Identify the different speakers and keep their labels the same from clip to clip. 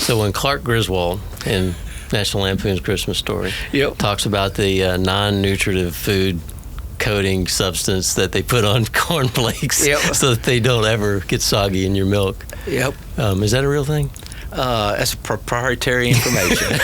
Speaker 1: So when Clark Griswold in National Lampoon's Christmas Story talks about the non-nutritive food coating substance that they put on Corn Flakes so that they don't ever get soggy in your milk. Is that a real thing?
Speaker 2: That's proprietary information.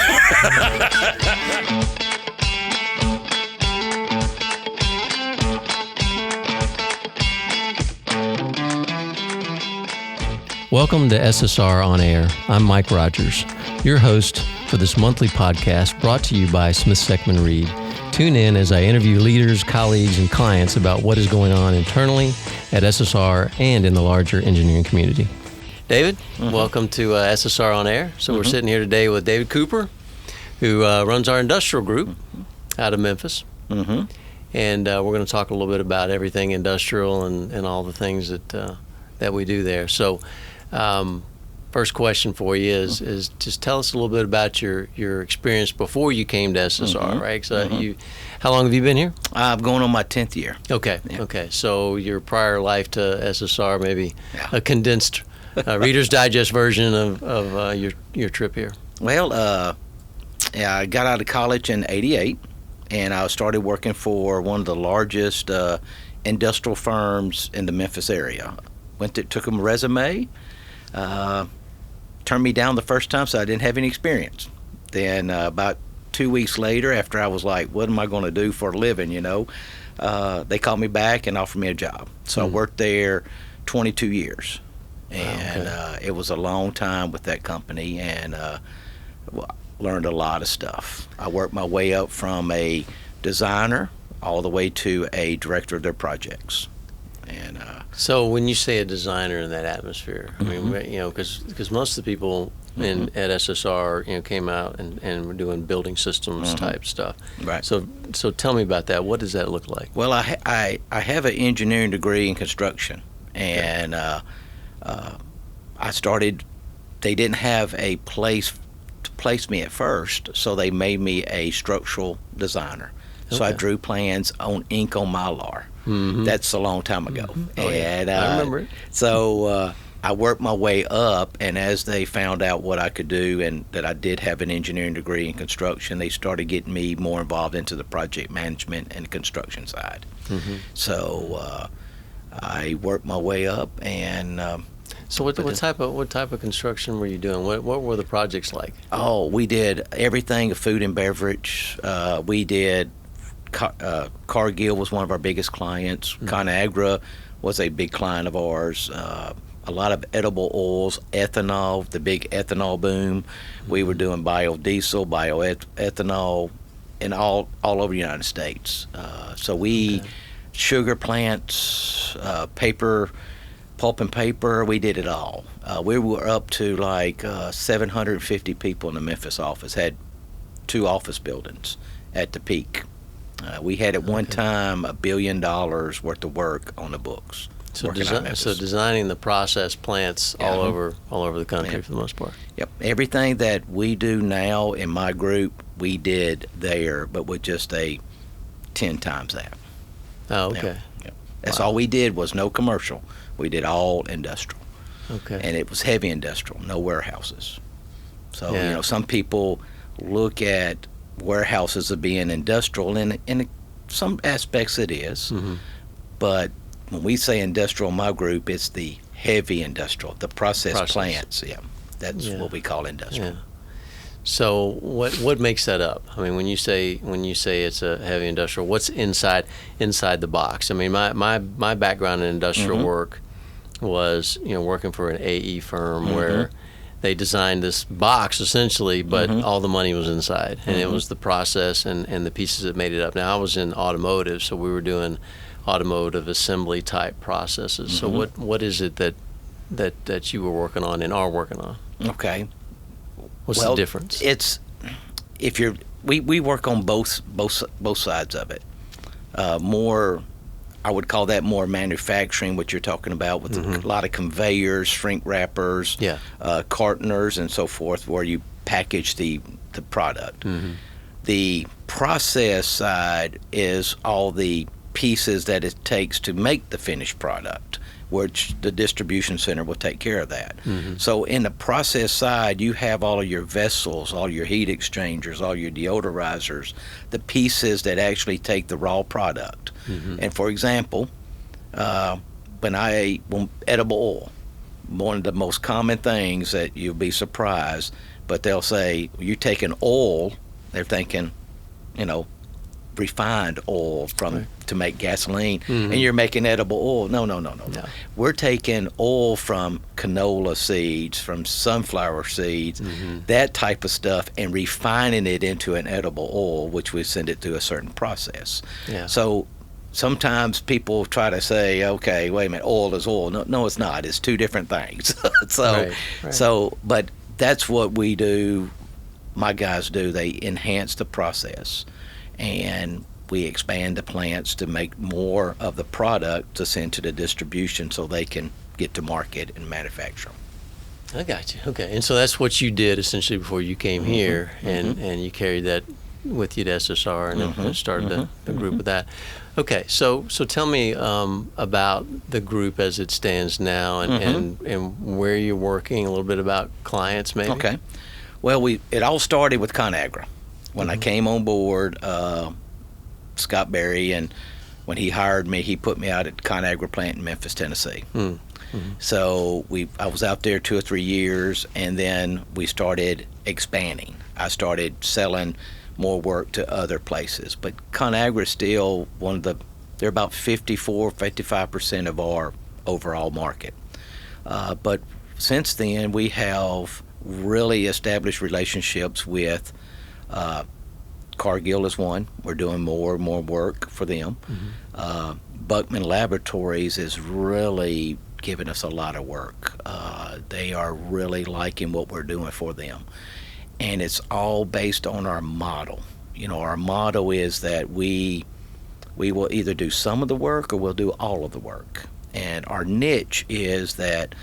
Speaker 1: Welcome to SSR On Air. I'm Mike Rogers, your host for this monthly podcast brought to you by Smith Seckman Reed. Tune in as I interview leaders, colleagues, and clients about what is going on internally at SSR and in the larger engineering community. David, welcome to SSR On Air. So we're sitting here today with David Cooper, who runs our industrial group out of Memphis. And we're going to talk a little bit about everything industrial and all the things that we do there. So first question for you is just tell us a little bit about your experience before you came to SSR, right? So how long have you been here?
Speaker 2: I'm going on my 10th year.
Speaker 1: Okay. So your prior life to SSR, maybe a condensed Reader's Digest version of your trip here.
Speaker 2: Well, I got out of college in '88, and I started working for one of the largest industrial firms in the Memphis area. Took them a resume, turned me down the first time, so I didn't have any experience. Then about 2 weeks later, after I was like, what am I going to do for a living, they called me back and offered me a job. So I worked there 22 years. And it was a long time with that company, and learned a lot of stuff. I worked my way up from a designer all the way to a director of their projects. And
Speaker 1: so when you say a designer in that atmosphere, I mean, because most of the people at SSR, came out and were doing building systems type stuff.
Speaker 2: Right.
Speaker 1: So tell me about that. What does that look like?
Speaker 2: Well, I have an engineering degree in construction, and they didn't have a place to place me at first, so they made me a structural designer. So I drew plans on ink on Mylar. That's a long time ago. And
Speaker 1: I remember it.
Speaker 2: So I worked my way up, and as they found out what I could do and that I did have an engineering degree in construction, they started getting me more involved into the project management and construction side. So I worked my way up, and
Speaker 1: so what type of construction were you doing? What were the projects like?
Speaker 2: Oh, we did everything, food and beverage. We did Cargill was one of our biggest clients. ConAgra was a big client of ours. A lot of edible oils, ethanol, the big ethanol boom. We were doing biodiesel, bioethanol, and all over the United States. Sugar plants, paper, pulp and paper, we did it all. We were up to like 750 people in the Memphis office, had 2 office buildings at the peak. We had at one time $1 billion worth of work on the books.
Speaker 1: So designing the process plants all over the country for the most part.
Speaker 2: Yep. Everything that we do now in my group, we did there, but with just 10 times that.
Speaker 1: Oh, okay.
Speaker 2: Yep. That's all we did was no commercial. We did all industrial. Okay. And it was heavy industrial, no warehouses. So, some people look at warehouses as being industrial, and in some aspects it is. But when we say industrial in my group, it's the heavy industrial, the process plants. That's what we call industrial.
Speaker 1: So what makes that up? I mean, when you say it's a heavy industrial, what's inside the box? I mean, my background in industrial work was working for an AE firm where they designed this box essentially, but all the money was inside, and it was the process and the pieces that made it up. Now I was in automotive, so we were doing automotive assembly type processes. So what is it that you were working on and are working on?
Speaker 2: Okay.
Speaker 1: What's the difference?
Speaker 2: It's we work on both sides of it. More, I would call that more manufacturing, what you're talking about, with a lot of conveyors, shrink wrappers, cartoners, and so forth, where you package the product. The process side is all the pieces that it takes to make the finished product, which the distribution center will take care of that. So in the process side, you have all of your vessels, all your heat exchangers, all your deodorizers, the pieces that actually take the raw product. And for example, when I ate edible oil, one of the most common things that you'll be surprised, but they'll say, you're taking oil, they're thinking, refined oil to make gasoline, and you're making edible oil. No. We're taking oil from canola seeds, from sunflower seeds, that type of stuff, and refining it into an edible oil, which we send it through a certain process. So sometimes people try to say, okay, wait a minute, oil is oil. No, it's not. It's two different things. But that's what we do. My guys do. They enhance the process, and we expand the plants to make more of the product to send to the distribution so they can get to market and manufacture them.
Speaker 1: I got you. Okay. And so that's what you did essentially before you came here, and you carried that with you to SSR and started the group with that. Okay. So tell me about the group as it stands now and where you're working, a little bit about clients maybe.
Speaker 2: Okay. Well, it all started with ConAgra. When I came on board, Scott Berry, and when he hired me, he put me out at ConAgra plant in Memphis, Tennessee. So I was out there 2 or 3 years, and then we started expanding. I started selling more work to other places. But ConAgra is still they're about 55% of our overall market. But since then, we have really established relationships with Cargill is one. We're doing more and more work for them. Buckman Laboratories is really giving us a lot of work. They are really liking what we're doing for them. And it's all based on our model. Our motto is that we will either do some of the work or we'll do all of the work. And our niche is that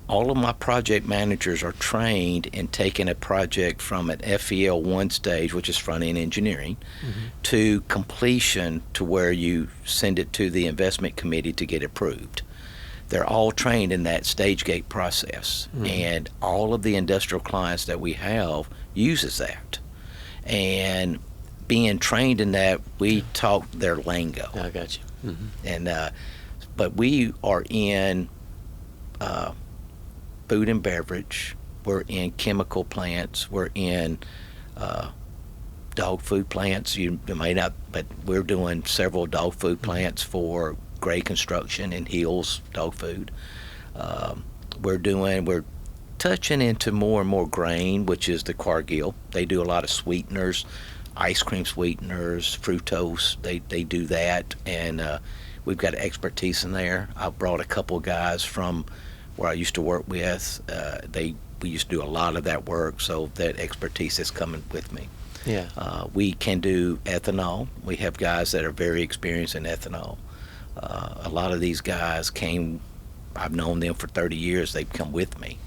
Speaker 2: all of my project managers are trained in taking a project from an FEL 1 stage, which is front-end engineering, to completion to where you send it to the investment committee to get approved. They're all trained in that stage gate process, and all of the industrial clients that we have uses that. And being trained in that, we talk their lingo.
Speaker 1: I got you.
Speaker 2: And but we are in food and beverage, we're in chemical plants, we're in dog food plants. You may not, but we're doing several dog food plants for Gray Construction and Hills Dog Food. We're touching into more and more grain, which is the Cargill. They do a lot of sweeteners, ice cream sweeteners, fructose. They do that, and we've got expertise in there. I brought a couple of guys from where I used to work with. We used to do a lot of that work, so that expertise is coming with me. We can do ethanol. We have guys that are very experienced in ethanol. A lot of these guys I've known them for 30 years. They've come with me.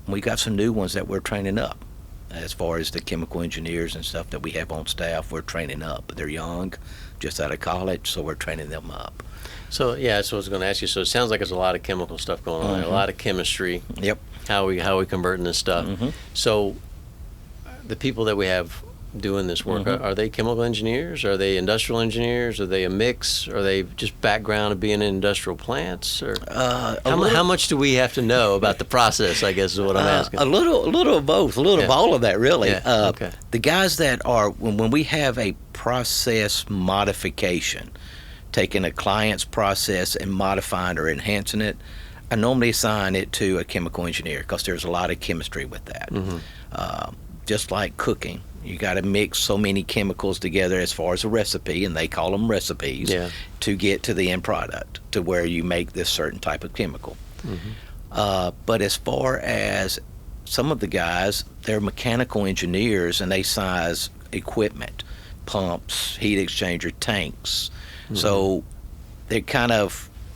Speaker 2: We got some new ones that we're training up. As far as the chemical engineers and stuff that we have on staff, we're training up. They're young, just out of college, so we're training them up.
Speaker 1: So that's what I was going to ask you. So it sounds like there's a lot of chemical stuff going on, a lot of chemistry.
Speaker 2: Yep.
Speaker 1: How we converting this stuff. So the people that we have doing this work, are they chemical engineers? Are they industrial engineers? Are they a mix? Are they just background of being in industrial plants? Or how much do we have to know about the process, I guess is what I'm asking.
Speaker 2: A little of both, a little of all of that, really.
Speaker 1: Okay.
Speaker 2: The guys that are, when we have a process modification, taking a client's process and modifying or enhancing it, I normally assign it to a chemical engineer because there's a lot of chemistry with that. Just like cooking, you got to mix so many chemicals together as far as a recipe, and they call them recipes, to get to the end product, to where you make this certain type of chemical. But as far as some of the guys, they're mechanical engineers, and they size equipment, pumps, heat exchanger, tanks. So they're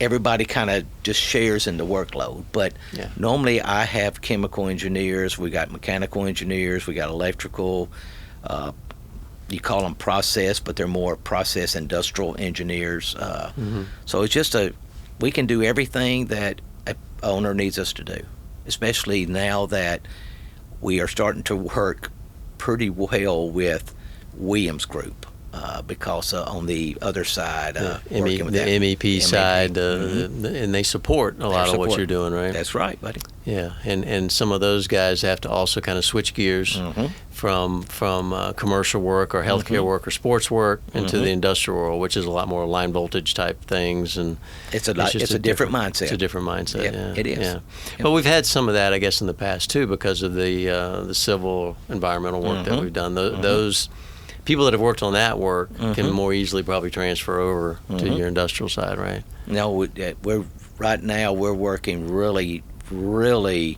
Speaker 2: everybody kind of just shares in the workload. But normally I have chemical engineers, we got mechanical engineers, we got electrical, you call them process, but they're more process industrial engineers. So it's just we can do everything that a owner needs us to do, especially now that we are starting to work pretty well with Williams Group. Because on the other side, working with
Speaker 1: the MEP side,
Speaker 2: mm-hmm.
Speaker 1: And they support a lot of what you're doing, right?
Speaker 2: That's right, buddy.
Speaker 1: Yeah, and some of those guys have to also kind of switch gears
Speaker 2: mm-hmm.
Speaker 1: from commercial work or healthcare
Speaker 2: mm-hmm.
Speaker 1: work or sports work into
Speaker 2: mm-hmm.
Speaker 1: the industrial world, which is a lot more line voltage type things, and
Speaker 2: it's a different mindset.
Speaker 1: It's a different mindset.
Speaker 2: Yep,
Speaker 1: yeah,
Speaker 2: it is.
Speaker 1: Yeah.
Speaker 2: Yep.
Speaker 1: But we've had some of that, I guess, in the past too, because of the civil environmental work
Speaker 2: mm-hmm.
Speaker 1: that we've done.
Speaker 2: Mm-hmm.
Speaker 1: Those people that have worked on that work
Speaker 2: mm-hmm.
Speaker 1: can more easily probably transfer over
Speaker 2: mm-hmm.
Speaker 1: to your industrial side, right?
Speaker 2: No, we're right now we're working really, really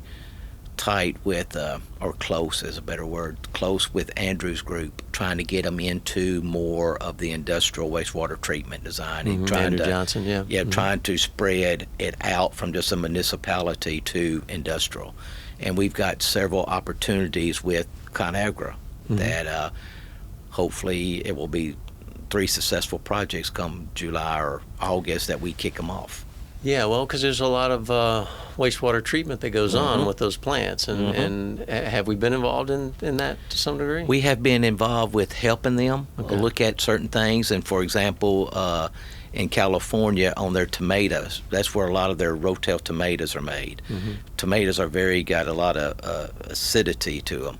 Speaker 2: tight with, or close is a better word, close with Andrew's group, trying to get them into more of the industrial wastewater treatment design.
Speaker 1: Mm-hmm.
Speaker 2: And trying
Speaker 1: Andrew
Speaker 2: to,
Speaker 1: Johnson, yeah.
Speaker 2: Yeah,
Speaker 1: mm-hmm.
Speaker 2: trying to spread it out from just a municipality to industrial. And we've got several opportunities with ConAgra
Speaker 1: mm-hmm.
Speaker 2: that hopefully it will be 3 successful projects come July or August that we kick them off.
Speaker 1: Yeah, well, because there's a lot of wastewater treatment that goes
Speaker 2: mm-hmm.
Speaker 1: on with those plants, and,
Speaker 2: mm-hmm.
Speaker 1: and have we been involved in that to some degree?
Speaker 2: We have been involved with helping them
Speaker 1: Okay.
Speaker 2: look at certain things, and for example, in California on their tomatoes, that's where a lot of their Rotel tomatoes are made.
Speaker 1: mm-hmm.
Speaker 2: Tomatoes are got a lot of acidity to them,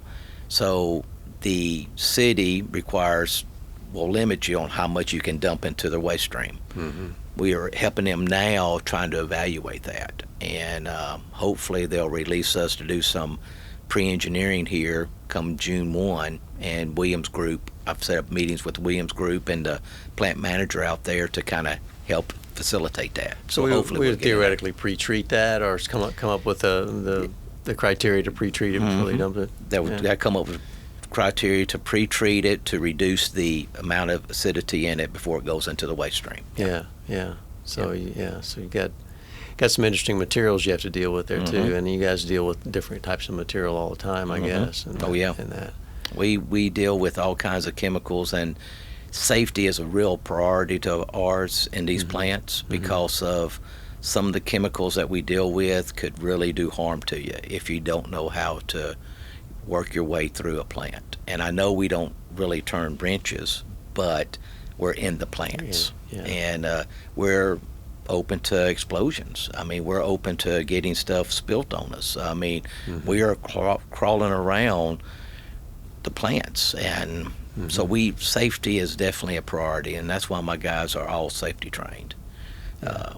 Speaker 2: so the city will limit you on how much you can dump into the waste stream.
Speaker 1: Mm-hmm.
Speaker 2: We are helping them now trying to evaluate that, and hopefully they'll release us to do some pre-engineering here come June 1, and Williams Group, I've set up meetings with Williams Group and the plant manager out there to kind of help facilitate that.
Speaker 1: So
Speaker 2: hopefully
Speaker 1: we
Speaker 2: we'll
Speaker 1: would theoretically pre-treat that, or come up with the criteria to pre-treat it before
Speaker 2: mm-hmm.
Speaker 1: they dump it?
Speaker 2: That come up with criteria to pre-treat it to reduce the amount of acidity in it before it goes into the waste stream.
Speaker 1: Yeah. So so you got some interesting materials you have to deal with there
Speaker 2: mm-hmm.
Speaker 1: too, and you guys deal with different types of material all the time, I
Speaker 2: mm-hmm.
Speaker 1: guess. And that.
Speaker 2: We deal with all kinds of chemicals, and safety is a real priority to ours in these
Speaker 1: mm-hmm.
Speaker 2: plants because mm-hmm. of some of the chemicals that we deal with could really do harm to you if you don't know how to work your way through a plant. And I know we don't really turn wrenches, but we're in the plants.
Speaker 1: Yeah.
Speaker 2: And we're open to explosions. I mean, we're open to getting stuff spilt on us. I mean, mm-hmm. we are crawling around the plants, and mm-hmm. so safety is definitely a priority, and that's why my guys are all safety trained.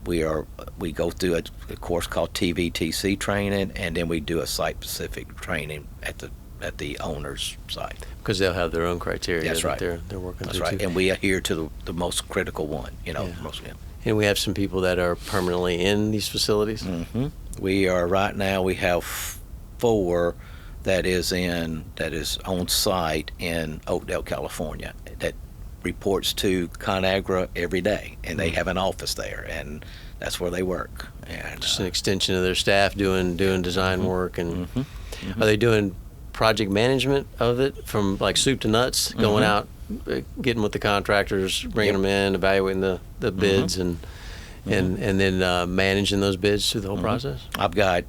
Speaker 2: We go through a course called TVTC training, and then we do a site-specific training at the owner's site.
Speaker 1: Because they'll have their own criteria.
Speaker 2: That's right.
Speaker 1: They're working
Speaker 2: That's
Speaker 1: through
Speaker 2: right,
Speaker 1: too.
Speaker 2: and we adhere to the most critical one.
Speaker 1: And we have some people that are permanently in these facilities.
Speaker 2: Mm-hmm. We are right now. We have 4 that is on site in Oakdale, California, that reports to ConAgra every day, and they have an office there, and that's where they work. And
Speaker 1: just an extension of their staff doing design
Speaker 2: mm-hmm.
Speaker 1: work. And
Speaker 2: mm-hmm. Mm-hmm.
Speaker 1: Are they doing project management of it from like soup to nuts, going
Speaker 2: mm-hmm.
Speaker 1: out, getting with the contractors, bringing
Speaker 2: Yep.
Speaker 1: them in, evaluating the bids,
Speaker 2: mm-hmm.
Speaker 1: and then managing those bids through the whole
Speaker 2: mm-hmm.
Speaker 1: process?
Speaker 2: I've got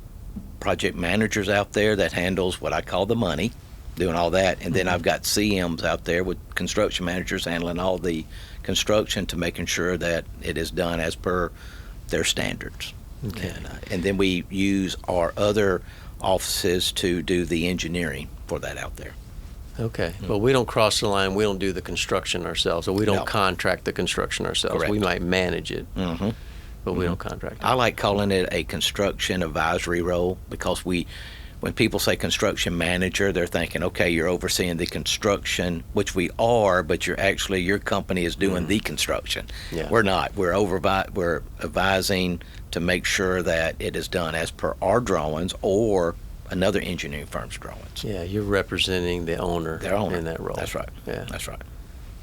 Speaker 2: project managers out there that handles what I call the money, doing all that, and then
Speaker 1: mm-hmm.
Speaker 2: I've got CMs out there with construction managers handling all the construction to making sure that it is done as per their standards.
Speaker 1: Okay.
Speaker 2: And then we use our other offices to do the engineering for that out there.
Speaker 1: Okay, but we don't cross the line. We don't do the construction ourselves, or we don't
Speaker 2: No.
Speaker 1: contract the construction ourselves.
Speaker 2: Correct.
Speaker 1: We might manage it,
Speaker 2: Mm-hmm.
Speaker 1: but we
Speaker 2: Mhm.
Speaker 1: don't contract it.
Speaker 2: I like calling it a construction advisory role because when people say construction manager, they're thinking, okay, you're overseeing the construction, which we are, but your company is doing the construction.
Speaker 1: Yeah.
Speaker 2: We're not. We're advising to make sure that it is done as per our drawings or another engineering firm's drawings.
Speaker 1: Yeah, you're representing the owner,
Speaker 2: Their owner.
Speaker 1: in that role.
Speaker 2: That's right.
Speaker 1: Yeah.
Speaker 2: That's right.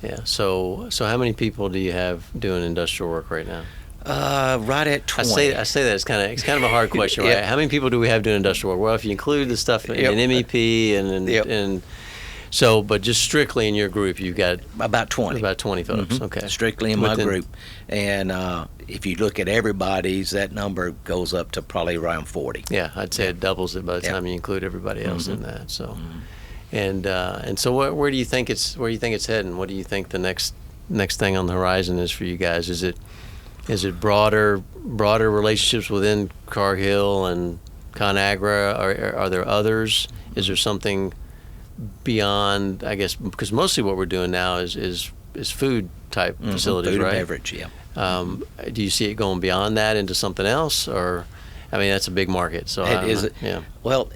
Speaker 1: Yeah. So how many people do you have doing industrial work right now?
Speaker 2: Right at 20.
Speaker 1: I say that it's kind of a hard question, right?
Speaker 2: Yeah.
Speaker 1: How many people do we have doing industrial work? Well, if you include the stuff in
Speaker 2: Yep.
Speaker 1: MEP and
Speaker 2: Yep.
Speaker 1: and So, but just strictly in your group, you've got
Speaker 2: about 20.
Speaker 1: About 20 folks. Okay.
Speaker 2: Strictly in my group. And if you look at everybody's, that number goes up to probably around 40.
Speaker 1: Yeah, I'd say it doubles it by the time you include everybody else in that. So, and so where do you think it's heading? What do you think the next thing on the horizon is for you guys? Is it broader relationships within Cargill and ConAgra? Are there others? Is there something beyond, I guess, because mostly what we're doing now is food type facilities,
Speaker 2: food
Speaker 1: right?
Speaker 2: And beverage, yeah.
Speaker 1: Do you see it going beyond that into something else, or, I mean, that's a big market. So yeah.
Speaker 2: Well,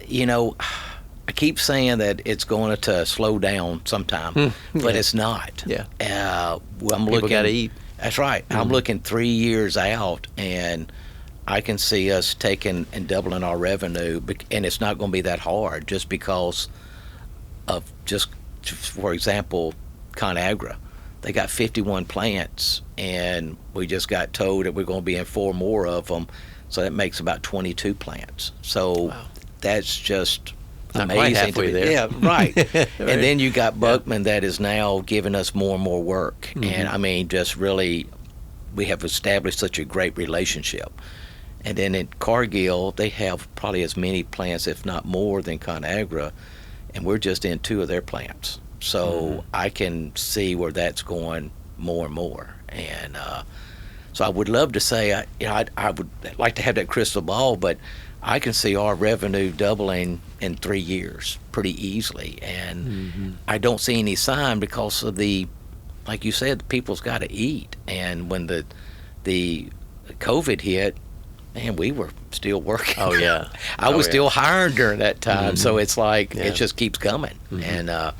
Speaker 2: I keep saying that it's going to slow down sometime, but it's not.
Speaker 1: Yeah.
Speaker 2: People
Speaker 1: got to eat.
Speaker 2: That's right. I'm looking 3 years out, and I can see us taking and doubling our revenue, and it's not going to be that hard just because of for example, ConAgra. They got 51 plants, and we just got told that we're going to be in 4 more of them, so that makes about 22 plants. So that's just
Speaker 1: not
Speaker 2: amazing.
Speaker 1: Quite halfway there.
Speaker 2: Yeah, right.
Speaker 1: Right.
Speaker 2: And then you got Buckman that is now giving us more and more work. And I mean, just really, we have established such a great relationship. And then in Cargill, they have probably as many plants, if not more, than ConAgra, and we're just in 2 of their plants. So I can see where that's going more and more. And so I would love to say, I would like to have that crystal ball, but I can see our revenue doubling in 3 years pretty easily. And I don't see any sign because of like you said, the people's got to eat. And when the COVID hit, man, we were still working.
Speaker 1: Oh, yeah.
Speaker 2: I was still hiring during that time. So it's like, it just keeps coming. And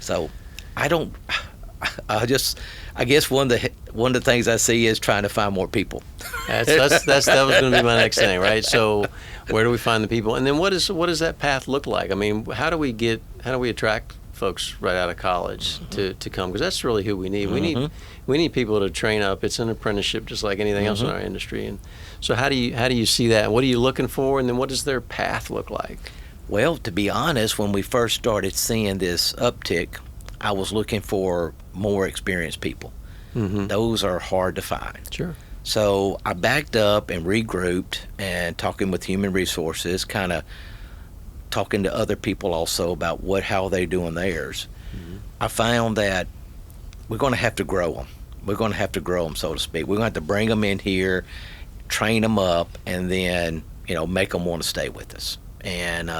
Speaker 2: so I guess one of the things I see is trying to find more people.
Speaker 1: That was going to be my next thing, right? So where do we find the people? And then what does that path look like? I mean, how do we attract folks right out of college to come? Because that's really who we need. We need people to train up. It's an apprenticeship just like anything else in our industry. And so how do you see that? What are you looking for? And then what does their path look like?
Speaker 2: Well, to be honest, when we first started seeing this uptick, I was looking for more experienced people. Those are hard to find.
Speaker 1: Sure.
Speaker 2: So I backed up and regrouped and talking with human resources, kind of talking to other people also about how they're doing theirs. I found that we're going to have to grow them. We're going to have to grow them, so to speak. We're going to have to bring them in here, train them up, and then make them want to stay with us. And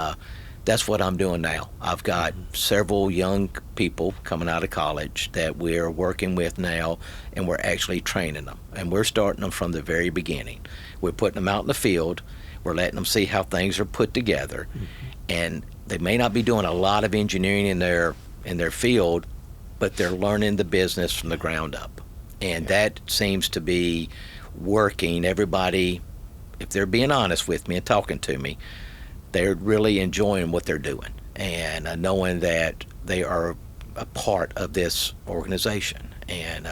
Speaker 2: that's what I'm doing now. I've got several young people coming out of college that we're working with now, and we're actually training them. And we're starting them from the very beginning. We're putting them out in the field. We're letting them see how things are put together. And they may not be doing a lot of engineering in their field, but they're learning the business from the ground up. And that seems to be working. Everybody, if they're being honest with me and talking to me, they're really enjoying what they're doing and knowing that they are a part of this organization. And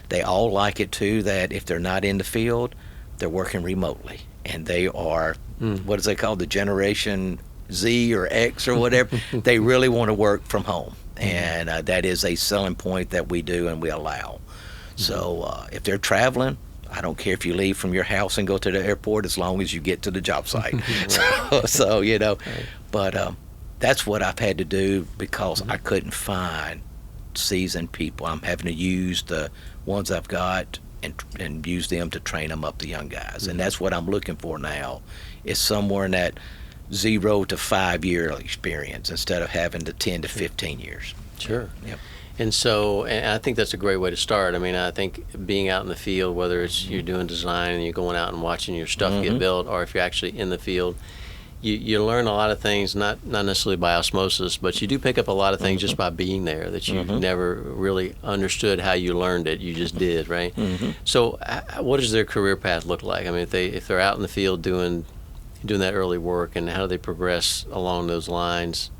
Speaker 2: they all like it too, that if they're not in the field, they're working remotely. And they are, what is they called, the Generation Z or X or whatever. They really want to work from home. And that is a selling point that we do and we allow. So if they're traveling, I don't care if you leave from your house and go to the airport as long as you get to the job site. So but that's what I've had to do because I couldn't find seasoned people. I'm having to use the ones I've got and use them to train them up, the young guys. And that's what I'm looking for now, is somewhere in that 0 to 5 year experience instead of having the 10 to 15 years.
Speaker 1: Sure.
Speaker 2: Yep.
Speaker 1: And so, and I think that's a great way to start. I mean, I think being out in the field, whether it's you're doing design and you're going out and watching your stuff get built, or if you're actually in the field, you learn a lot of things, not necessarily by osmosis, but you do pick up a lot of things just by being there that you never really understood how you learned it. You just did, right? So what does their career path look like? I mean, if they're out in the field doing that early work, and how do they progress along those lines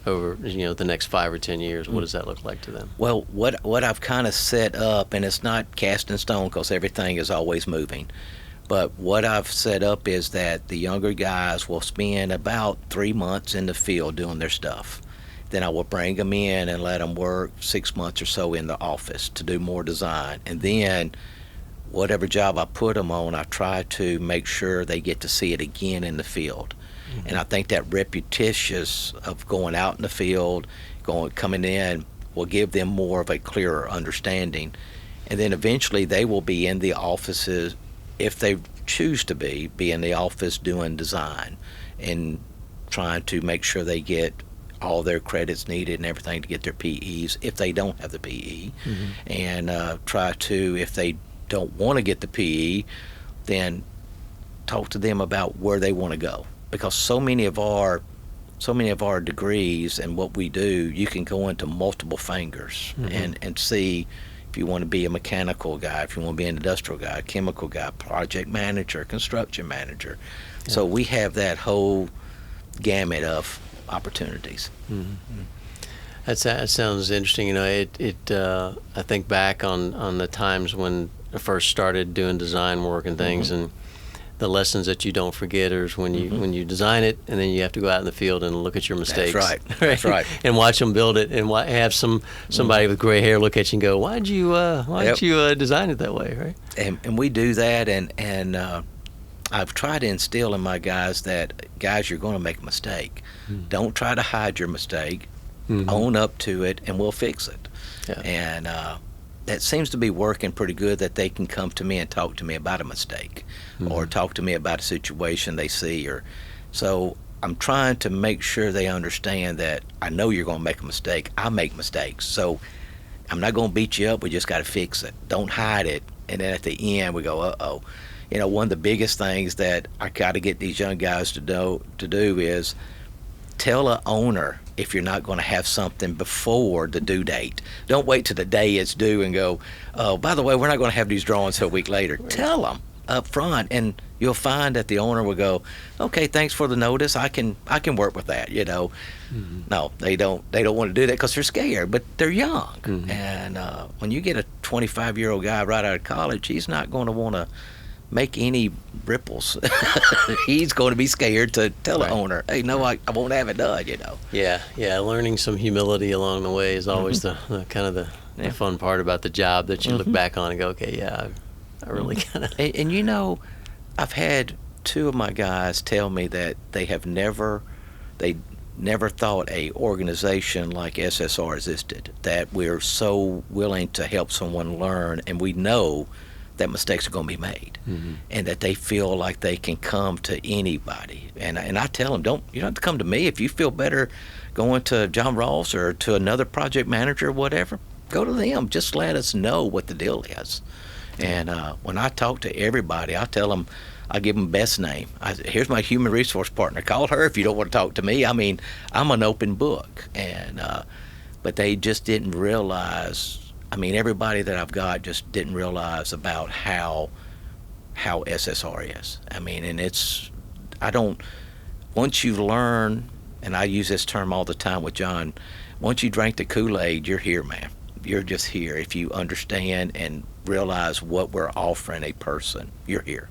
Speaker 1: over the next 5 or 10 years? What does that look like to them?
Speaker 2: Well, what I've kind of set up, and it's not cast in stone because everything is always moving, but what I've set up is that the younger guys will spend about 3 months in the field doing their stuff. then I will bring them in and let them work 6 months or so in the office to do more design. And then whatever job I put them on, I try to make sure they get to see it again in the field. Mm-hmm. And I think that repetitious of going out in the field, coming in, will give them more of a clearer understanding. And then eventually they will be in the offices, if they choose to be in the office doing design and trying to make sure they get all their credits needed and everything to get their PEs if they don't have the PE. Mm-hmm. And try to, if they don't want to get the PE, then talk to them about where they want to go. Because so many of our degrees and what we do, you can go into multiple fingers. Mm-hmm. and see if you want to be a mechanical guy, if you want to be an industrial guy, a chemical guy, project manager, construction manager. Yeah. So we have that whole gamut of opportunities.
Speaker 1: Mm-hmm. That sounds interesting. You know, I think back on the times when I first started doing design work and things, mm-hmm. and the lessons that you don't forget is when you mm-hmm. when you design it, and then you have to go out in the field and look at your mistakes.
Speaker 2: That's right. That's right.
Speaker 1: And watch them build it, and have somebody mm-hmm. with gray hair look at you and go, "Why'd you design it that way?" Right?
Speaker 2: And we do that, and I've tried to instill in my guys that, guys, you're going to make a mistake. Mm-hmm. Don't try to hide your mistake. Mm-hmm. Own up to it, and we'll fix it. Yeah. And that seems to be working pretty good, that they can come to me and talk to me about a mistake, mm-hmm. or talk to me about a situation they see. So I'm trying to make sure they understand that I know you're going to make a mistake. I make mistakes. So I'm not going to beat you up. We just got to fix it. Don't hide it. And then at the end, we go, uh-oh. You know, one of the biggest things that I got to get these young guys to do is tell an owner if you're not going to have something before the due date. Don't wait till the day it's due and go, oh, by the way, we're not going to have these drawings till a week later. Right. Tell them up front, and you'll find that the owner will go, okay, thanks for the notice. I can work with that, you know. Mm-hmm. No, they don't want to do that because they're scared, but they're young. Mm-hmm. And when you get a 25-year-old guy right out of college, he's not going to want to make any ripples. He's going to be scared to tell the owner, hey, no, I won't have it done, you know.
Speaker 1: Yeah, learning some humility along the way is always mm-hmm. the kind of the fun part about the job, that you mm-hmm. look back on and go, okay, yeah, I really kind of...
Speaker 2: And you know, I've had two of my guys tell me that they never thought a organization like SSR existed, that we're so willing to help someone learn, and we know that mistakes are going to be made, mm-hmm. and that they feel like they can come to anybody. And I tell them, you don't have to come to me. If you feel better going to John Ross or to another project manager or whatever, go to them. Just let us know what the deal is. And when I talk to everybody, I tell them, I give them best name. Here's my human resource partner. Call her if you don't want to talk to me. I mean, I'm an open book. And but they just didn't realize. I mean, everybody that I've got just didn't realize about how SSR is. I mean, and once you learn, and I use this term all the time with John, once you drink the Kool-Aid, you're here, man. You're just here. If you understand and realize what we're offering a person, you're here.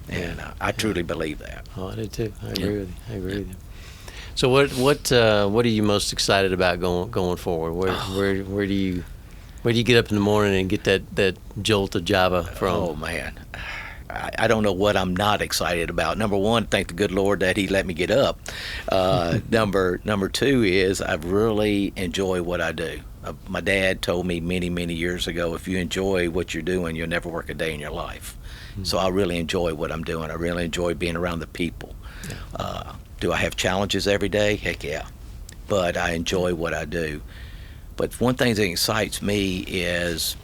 Speaker 2: And I truly believe that.
Speaker 1: Oh, I do too. I agree with you. So what are you most excited about going forward? Where do you get up in the morning and get that jolt of Java from?
Speaker 2: Oh, man. I don't know what I'm not excited about. Number one, thank the good Lord that he let me get up. Number two is I really enjoy what I do. My dad told me many, many years ago, if you enjoy what you're doing, you'll never work a day in your life. Mm-hmm. So I really enjoy what I'm doing. I really enjoy being around the people. Yeah. Do I have challenges every day? Heck yeah. But I enjoy what I do. But one thing that excites me is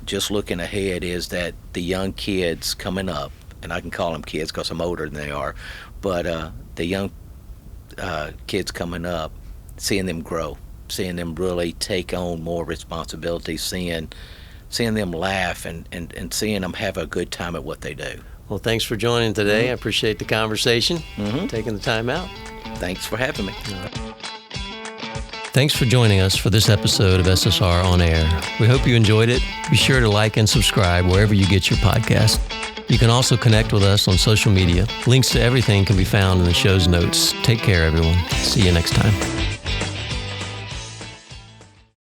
Speaker 2: just looking ahead is that the young kids coming up, and I can call them kids because I'm older than they are, but the young kids coming up, seeing them grow, seeing them really take on more responsibility, seeing them laugh and seeing them have a good time at what they do.
Speaker 1: Well, thanks for joining today.
Speaker 2: Mm-hmm.
Speaker 1: I appreciate the conversation, mm-hmm. taking the time out.
Speaker 2: Thanks for having me.
Speaker 1: Thanks for joining us for this episode of SSR On Air. We hope you enjoyed it. Be sure to like and subscribe wherever you get your podcast. You can also connect with us on social media. Links to everything can be found in the show's notes. Take care, everyone. See you next time.